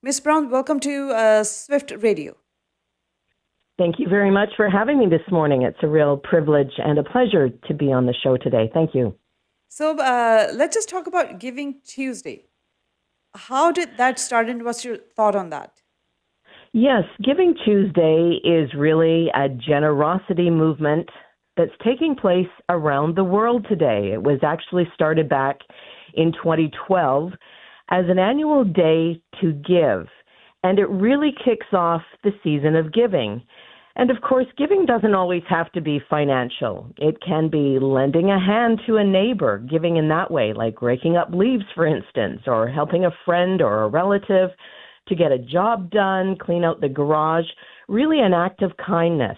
Miss Brown, welcome to Swift Radio. Thank you very much for having me this morning. It's a real privilege and a pleasure to be on the show today. Thank you. So let's just talk about Giving Tuesday. How did that start and what's your thought on that? Yes, Giving Tuesday is really a generosity movement that's taking place around the world today. It was actually started back in 2012 as an annual day to give, and it really kicks off the season of giving. And of course, giving doesn't always have to be financial. It can be lending a hand to a neighbor, giving in that way, like raking up leaves, for instance, or helping a friend or a relative to get a job done, clean out the garage, really an act of kindness.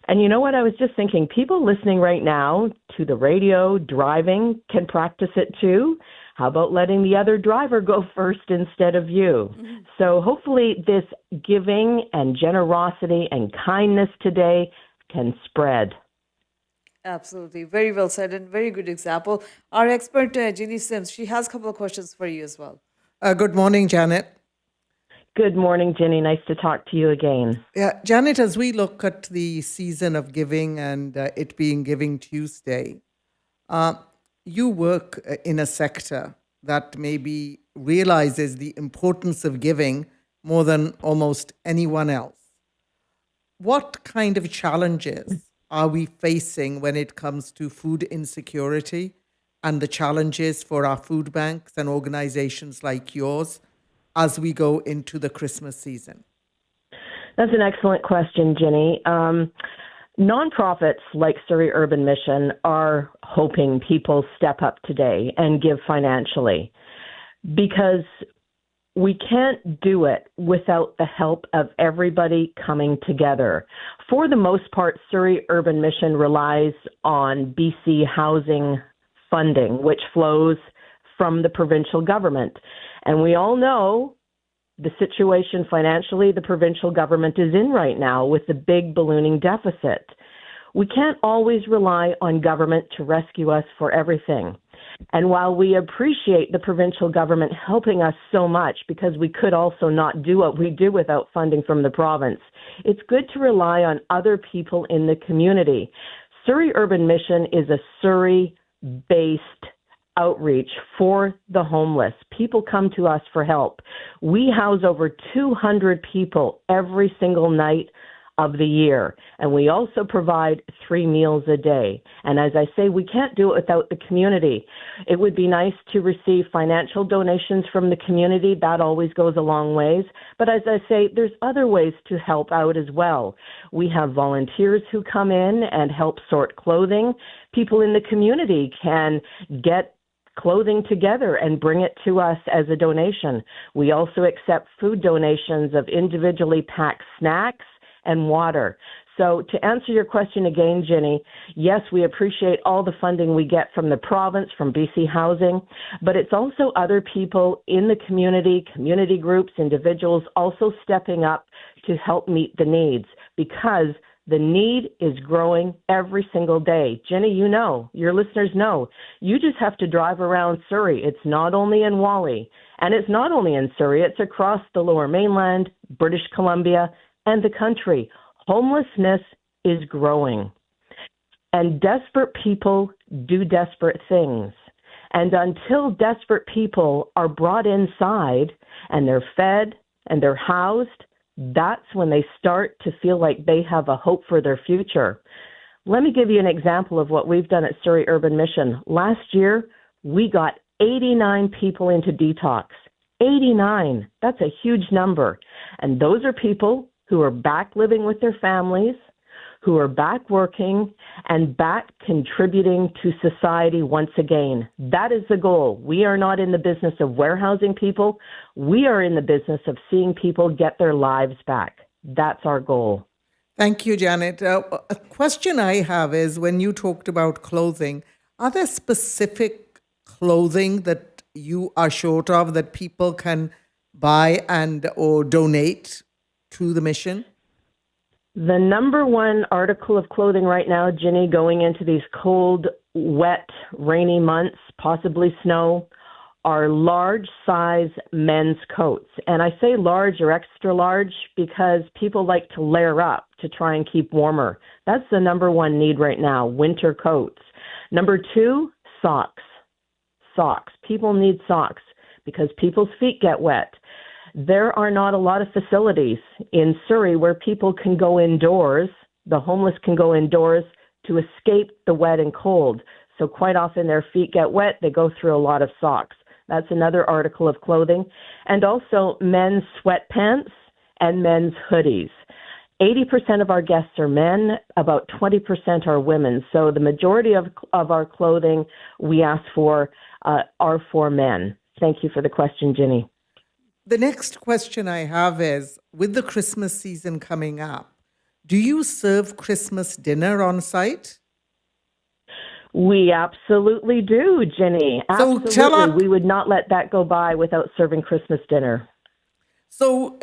And you know what? I was just thinking, people listening right now to the radio, driving, can practice it too. How about letting the other driver go first instead of you? Mm-hmm. So hopefully this giving and generosity and kindness today can spread. Absolutely. Very well said and very good example. Our expert, Ginny Sims, she has a couple of questions for you as well. Good morning, Janet. Good morning, Ginny. Nice to talk to you again. Yeah, Janet, as we look at the season of giving and it being Giving Tuesday, you work in a sector that maybe realizes the importance of giving more than almost anyone else. What kind of challenges are we facing when it comes to food insecurity and the challenges for our food banks and organizations like yours as we go into the Christmas season? That's an excellent question, Ginny. Nonprofits like Surrey Urban Mission are hoping people step up today and give financially, because we can't do it without the help of everybody coming together. For the most part, Surrey Urban Mission relies on BC housing funding, which flows from the provincial government. And we all know the situation financially the provincial government is in right now with the big ballooning deficit. We can't always rely on government to rescue us for everything. And while we appreciate the provincial government helping us so much, because we could also not do what we do without funding from the province, it's good to rely on other people in the community. Surrey Urban Mission is a Surrey-based outreach for the homeless. People come to us for help. We house over 200 people every single night of the year, and we also provide 3 meals a day. And as I say, we can't do it without the community. It would be nice to receive financial donations from the community. That always goes a long ways. But as I say, there's other ways to help out as well. We have volunteers who come in and help sort clothing. People in the community can get clothing together and bring it to us as a donation. We also accept food donations of individually packed snacks and water. So to answer your question again, Ginny, yes, we appreciate all the funding we get from the province, from BC Housing, but it's also other people in the community, community groups, individuals also stepping up to help meet the needs, because the need is growing every single day. Jenny, you know, your listeners know, you just have to drive around Surrey. It's not only in Whalley, and it's not only in Surrey, it's across the Lower Mainland, British Columbia, and the country. Homelessness is growing, and desperate people do desperate things. And until desperate people are brought inside and they're fed and they're housed, that's when they start to feel like they have a hope for their future. Let me give you an example of what we've done at Surrey Urban Mission. Last year, we got 89 people into detox. 89. That's a huge number. And those are people who are back living with their families, who are back working, and back contributing to society once again. That is the goal. We are not in the business of warehousing people. We are in the business of seeing people get their lives back. That's our goal. Thank you, Janet. A question I have is, when you talked about clothing, are there specific clothing that you are short of that people can buy and or donate to the mission? The number one article of clothing right now, Ginny, going into these cold, wet, rainy months, possibly snow, are large size men's coats. And I say large or extra large because people like to layer up to try and keep warmer. That's the number one need right now, winter coats. Number two, socks. Socks. People need socks because people's feet get wet. There are not a lot of facilities in Surrey where people can go indoors, the homeless can go indoors to escape the wet and cold. So quite often their feet get wet, they go through a lot of socks. That's another article of clothing. And also men's sweatpants and men's hoodies. 80% of our guests are men, about 20% are women. So the majority of our clothing we ask for are for men. Thank you for the question, Ginny. The next question I have is, with the Christmas season coming up, do you serve Christmas dinner on site? We absolutely do, Ginny. So Absolutely. We would not let that go by without serving Christmas dinner. So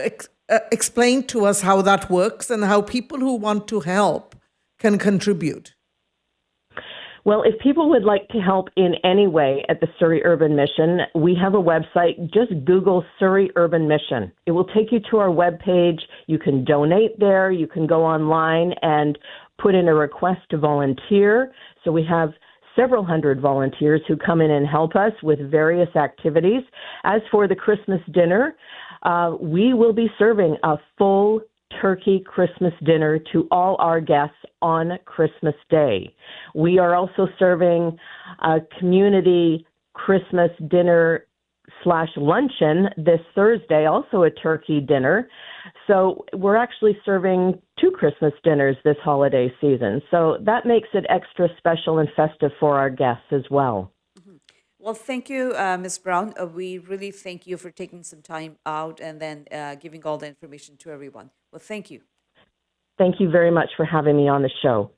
explain to us how that works and how people who want to help can contribute. Well, if people would like to help in any way at the Surrey Urban Mission, we have a website. Just Google Surrey Urban Mission. It will take you to our webpage. You can donate there. You can go online and put in a request to volunteer. So we have several hundred volunteers who come in and help us with various activities. As for the Christmas dinner, we will be serving a full turkey Christmas dinner to all our guests on Christmas Day. We are also serving a community Christmas dinner / luncheon this Thursday, also a turkey dinner. So we're actually serving 2 Christmas dinners this holiday season. So that makes it extra special and festive for our guests as well. Well, thank you, Ms. Brown. We really thank you for taking some time out and then giving all the information to everyone. Well, thank you. Thank you very much for having me on the show.